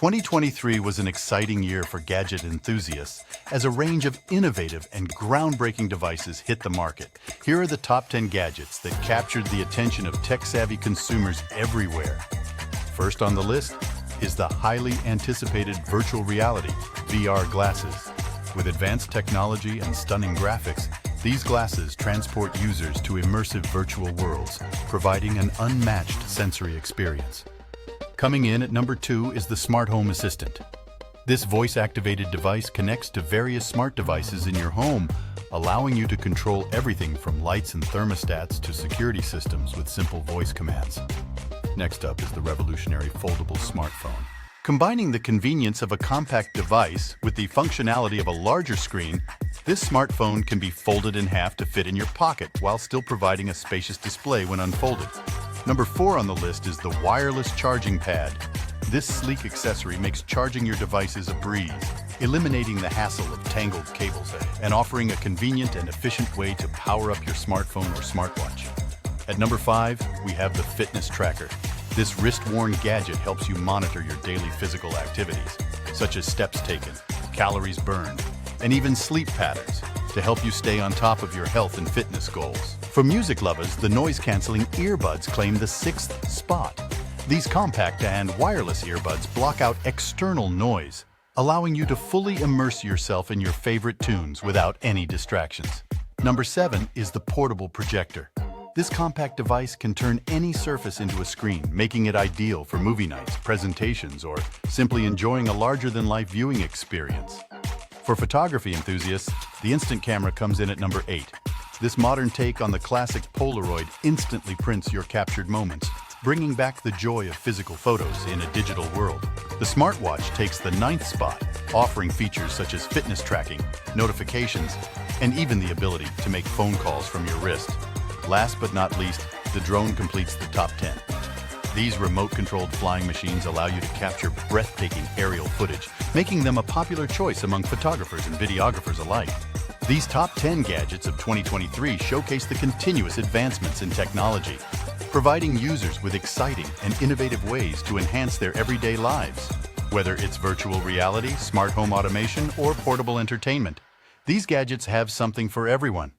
2023 was an exciting year for gadget enthusiasts as a range of innovative and groundbreaking devices hit the market. Here are the top 10 gadgets that captured the attention of tech-savvy consumers everywhere. First on the list is the highly anticipated virtual reality VR glasses. With advanced technology and stunning graphics, these glasses transport users to immersive virtual worlds, providing an unmatched sensory experience. Coming in at number 2 is the Smart Home Assistant. This voice-activated device connects to various smart devices in your home, allowing you to control everything from lights and thermostats to security systems with simple voice commands. Next up is the revolutionary foldable smartphone. Combining the convenience of a compact device with the functionality of a larger screen, this smartphone can be folded in half to fit in your pocket while still providing a spacious display when unfolded. Number 4 on the list is the wireless charging pad. This sleek accessory makes charging your devices a breeze, eliminating the hassle of tangled cables and offering a convenient and efficient way to power up your smartphone or smartwatch. At number 5, we have the fitness tracker. This wrist-worn gadget helps you monitor your daily physical activities, such as steps taken, calories burned, and even sleep patterns, to help you stay on top of your health and fitness goals. For music lovers, the noise-canceling earbuds claim the 6th spot. These compact and wireless earbuds block out external noise, allowing you to fully immerse yourself in your favorite tunes without any distractions. Number 7 is the portable projector. This compact device can turn any surface into a screen, making it ideal for movie nights, presentations, or simply enjoying a larger-than-life viewing experience. For photography enthusiasts, the instant camera comes in at number 8. This modern take on the classic Polaroid instantly prints your captured moments, bringing back the joy of physical photos in a digital world. The smartwatch takes the 9th spot, offering features such as fitness tracking, notifications, and even the ability to make phone calls from your wrist. Last but not least, the drone completes the top 10. These remote-controlled flying machines allow you to capture breathtaking aerial footage, making them a popular choice among photographers and videographers alike. These top 10 gadgets of 2023 showcase the continuous advancements in technology, providing users with exciting and innovative ways to enhance their everyday lives. Whether it's virtual reality, smart home automation, or portable entertainment, these gadgets have something for everyone.